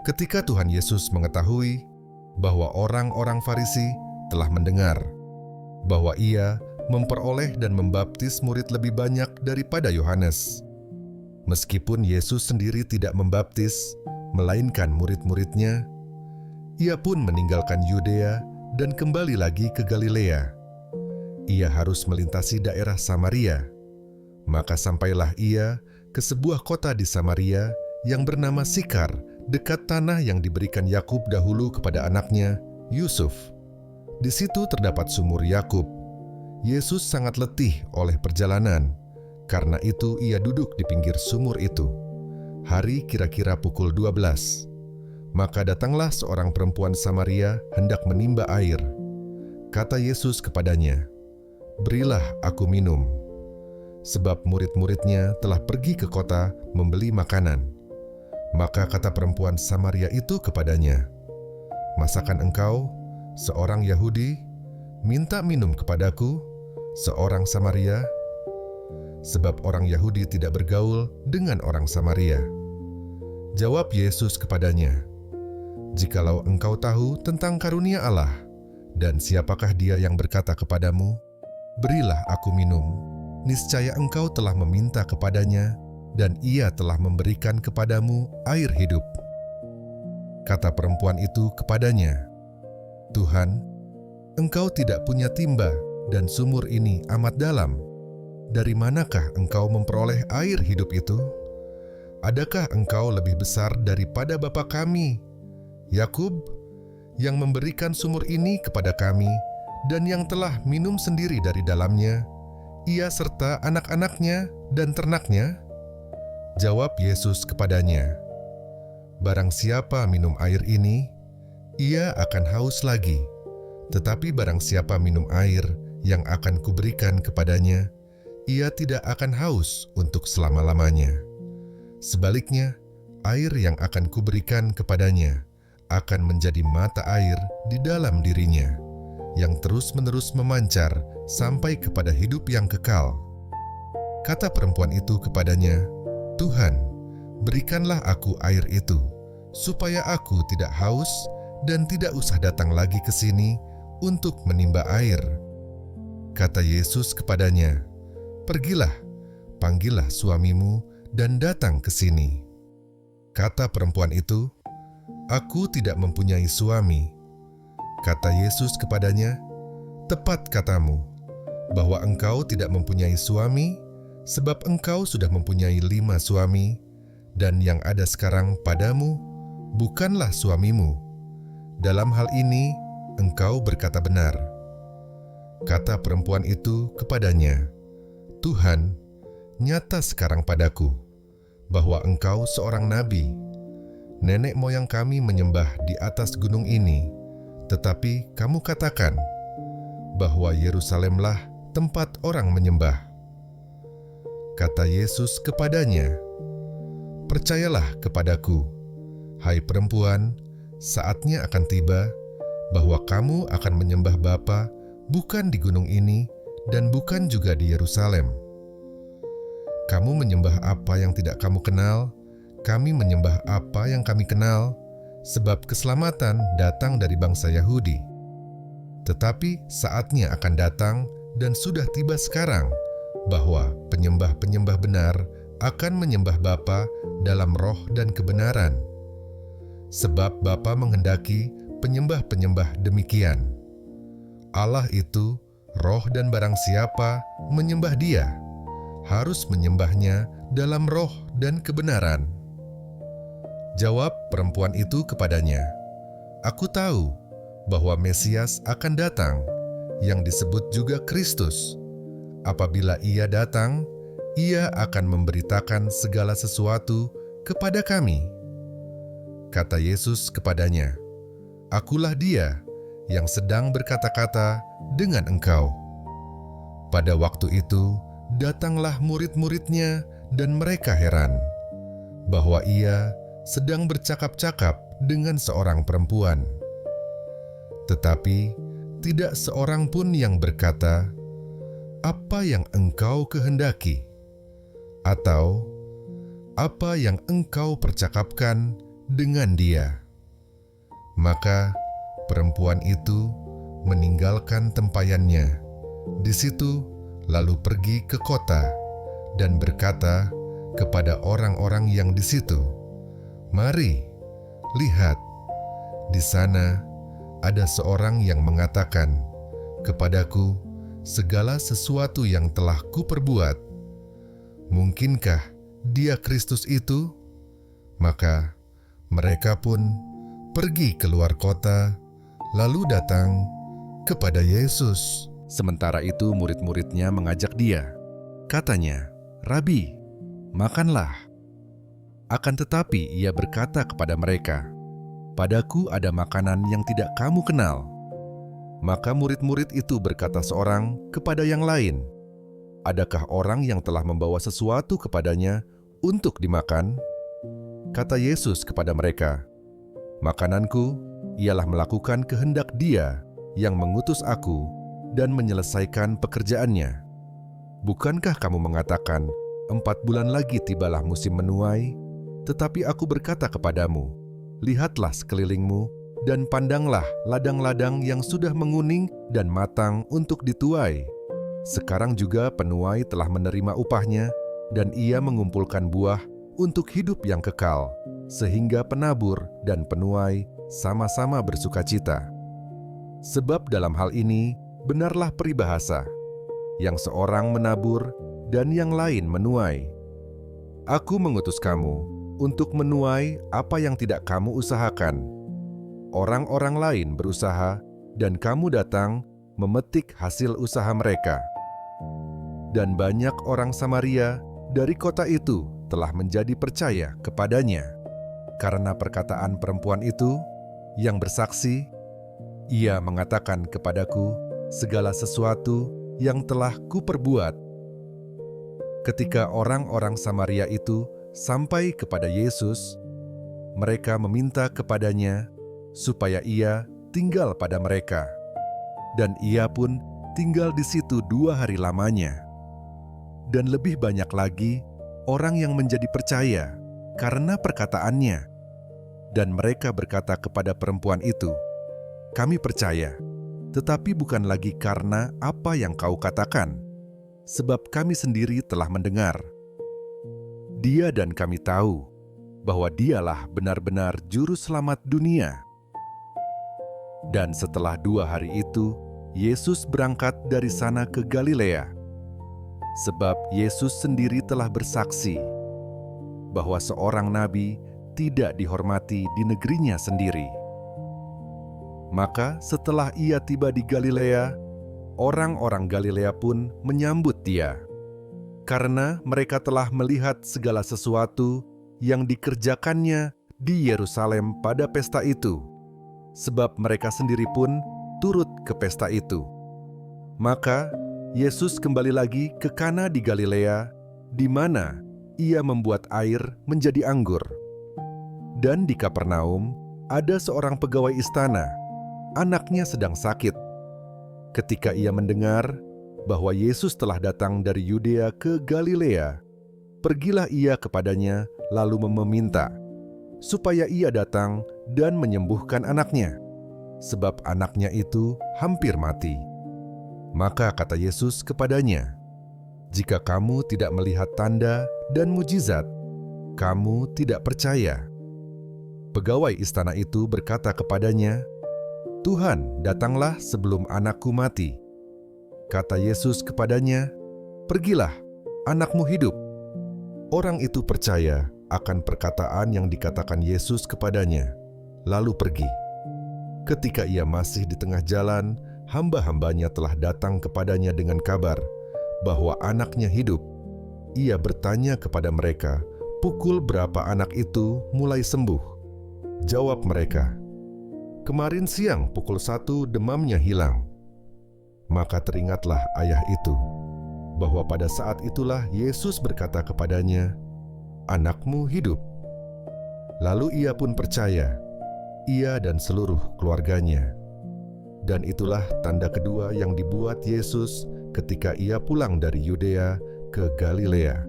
Ketika Tuhan Yesus mengetahui bahwa orang-orang Farisi telah mendengar bahwa Ia memperoleh dan membaptis murid lebih banyak daripada Yohanes, meskipun Yesus sendiri tidak membaptis, melainkan murid-muridnya, Ia pun meninggalkan Yudea dan kembali lagi ke Galilea. Ia harus melintasi daerah Samaria. Maka sampailah Ia ke sebuah kota di Samaria yang bernama Sikar, dekat tanah yang diberikan Yakub dahulu kepada anaknya, Yusuf. Di situ terdapat sumur Yakub. Yesus sangat letih oleh perjalanan. Karena itu ia duduk di pinggir sumur itu. Hari kira-kira pukul 12. Maka datanglah seorang perempuan Samaria hendak menimba air. Kata Yesus kepadanya, "Berilah aku minum." Sebab murid-muridnya telah pergi ke kota membeli makanan. Maka kata perempuan Samaria itu kepadanya, "Masakan engkau, seorang Yahudi, minta minum kepadaku, seorang Samaria?" Sebab orang Yahudi tidak bergaul dengan orang Samaria. Jawab Yesus kepadanya, "Jikalau engkau tahu tentang karunia Allah, dan siapakah dia yang berkata kepadamu, 'Berilah aku minum,' niscaya engkau telah meminta kepadanya, dan ia telah memberikan kepadamu air hidup." Kata perempuan itu kepadanya, "Tuhan, engkau tidak punya timba, dan sumur ini amat dalam. Dari manakah engkau memperoleh air hidup itu? Adakah engkau lebih besar daripada bapa kami, Yakub, yang memberikan sumur ini kepada kami, dan yang telah minum sendiri dari dalamnya, ia serta anak-anaknya dan ternaknya?" Jawab Yesus kepadanya, "Barang siapa minum air ini, ia akan haus lagi. Tetapi barang siapa minum air yang akan kuberikan kepadanya, ia tidak akan haus untuk selama-lamanya. Sebaliknya, air yang akan kuberikan kepadanya akan menjadi mata air di dalam dirinya, yang terus-menerus memancar sampai kepada hidup yang kekal." Kata perempuan itu kepadanya, "Tuhan, berikanlah aku air itu, supaya aku tidak haus dan tidak usah datang lagi ke sini untuk menimba air." Kata Yesus kepadanya, "Pergilah, panggillah suamimu dan datang ke sini." Kata perempuan itu, "Aku tidak mempunyai suami." Kata Yesus kepadanya, "Tepat katamu, bahwa engkau tidak mempunyai suami, sebab engkau sudah mempunyai 5 suami, dan yang ada sekarang padamu bukanlah suamimu. Dalam hal ini engkau berkata benar." Kata perempuan itu kepadanya, "Tuhan, nyata sekarang padaku bahwa engkau seorang nabi. Nenek moyang kami menyembah di atas gunung ini, tetapi kamu katakan bahwa Yerusalemlah tempat orang menyembah." Kata Yesus kepadanya, "Percayalah kepadaku, hai perempuan, saatnya akan tiba bahwa kamu akan menyembah Bapa bukan di gunung ini dan bukan juga di Yerusalem. Kamu menyembah apa yang tidak kamu kenal, kami menyembah apa yang kami kenal, sebab keselamatan datang dari bangsa Yahudi. Tetapi saatnya akan datang dan sudah tiba sekarang, bahwa penyembah-penyembah benar akan menyembah Bapa dalam roh dan kebenaran. Sebab Bapa menghendaki penyembah-penyembah demikian. Allah itu roh, dan barang siapa menyembah Dia, harus menyembahnya dalam roh dan kebenaran." Jawab perempuan itu kepadanya, "Aku tahu bahwa Mesias akan datang, yang disebut juga Kristus. Apabila ia datang, ia akan memberitakan segala sesuatu kepada kami." Kata Yesus kepadanya, "Akulah Dia yang sedang berkata-kata dengan engkau." Pada waktu itu, datanglah murid-muridnya dan mereka heran bahwa ia sedang bercakap-cakap dengan seorang perempuan. Tetapi tidak seorang pun yang berkata, "Apa yang engkau kehendaki?" atau "Apa yang engkau percakapkan dengan dia. Maka perempuan itu meninggalkan tempayannya di situ, lalu pergi ke kota dan berkata kepada orang-orang yang di situ, "Mari, lihat, di sana ada seorang yang mengatakan kepadaku segala sesuatu yang telah kuperbuat. Mungkinkah dia Kristus itu?" Maka mereka pun pergi keluar kota, lalu datang kepada Yesus. Sementara itu murid-muridnya mengajak dia. Katanya, "Rabi, makanlah." Akan tetapi ia berkata kepada mereka, "Padaku ada makanan yang tidak kamu kenal." Maka murid-murid itu berkata seorang kepada yang lain, "Adakah orang yang telah membawa sesuatu kepadanya untuk dimakan?" Kata Yesus kepada mereka, "Makananku ialah melakukan kehendak Dia yang mengutus aku dan menyelesaikan pekerjaannya. Bukankah kamu mengatakan, 4 bulan lagi tibalah musim menuai? Tetapi aku berkata kepadamu, lihatlah sekelilingmu dan pandanglah ladang-ladang yang sudah menguning dan matang untuk dituai. Sekarang juga penuai telah menerima upahnya, dan ia mengumpulkan buah untuk hidup yang kekal, sehingga penabur dan penuai sama-sama bersukacita. Sebab dalam hal ini, benarlah peribahasa, yang seorang menabur dan yang lain menuai. Aku mengutus kamu untuk menuai apa yang tidak kamu usahakan. Orang-orang lain berusaha, dan kamu datang memetik hasil usaha mereka." Dan banyak orang Samaria dari kota itu telah menjadi percaya kepadanya karena perkataan perempuan itu yang bersaksi, "Ia mengatakan kepadaku segala sesuatu yang telah kuperbuat." Ketika orang-orang Samaria itu sampai kepada Yesus, mereka meminta kepadanya supaya ia tinggal pada mereka, dan ia pun tinggal di situ 2 hari lamanya. Dan lebih banyak lagi orang yang menjadi percaya karena perkataannya. Dan mereka berkata kepada perempuan itu, "Kami percaya, tetapi bukan lagi karena apa yang kau katakan, sebab kami sendiri telah mendengar. Dia dan kami tahu bahwa Dialah benar-benar juru selamat dunia." Dan setelah 2 hari itu, Yesus berangkat dari sana ke Galilea, sebab Yesus sendiri telah bersaksi bahwa seorang nabi tidak dihormati di negerinya sendiri. Maka setelah ia tiba di Galilea, orang-orang Galilea pun menyambut dia, karena mereka telah melihat segala sesuatu yang dikerjakannya di Yerusalem pada pesta itu, sebab mereka sendiri pun turut ke pesta itu. Maka Yesus kembali lagi ke Kana di Galilea, di mana ia membuat air menjadi anggur. Dan di Kapernaum ada seorang pegawai istana, anaknya sedang sakit. Ketika ia mendengar bahwa Yesus telah datang dari Yudea ke Galilea, pergilah ia kepadanya lalu meminta supaya ia datang dan menyembuhkan anaknya, sebab anaknya itu hampir mati. Maka kata Yesus kepadanya, "Jika kamu tidak melihat tanda dan mujizat, kamu tidak percaya." Pegawai istana itu berkata kepadanya, "Tuhan, datanglah sebelum anakku mati." Kata Yesus kepadanya, "Pergilah, anakmu hidup." Orang itu percaya akan perkataan yang dikatakan Yesus kepadanya, lalu pergi. Ketika ia masih di tengah jalan, hamba-hambanya telah datang kepadanya dengan kabar bahwa anaknya hidup. Ia bertanya kepada mereka, pukul berapa anak itu mulai sembuh? Jawab mereka, "Kemarin siang pukul 1 demamnya hilang." Maka teringatlah ayah itu, bahwa pada saat itulah Yesus berkata kepadanya, "Anakmu hidup." Lalu ia pun percaya, ia dan seluruh keluarganya. Dan itulah tanda kedua yang dibuat Yesus ketika ia pulang dari Yudea ke Galilea.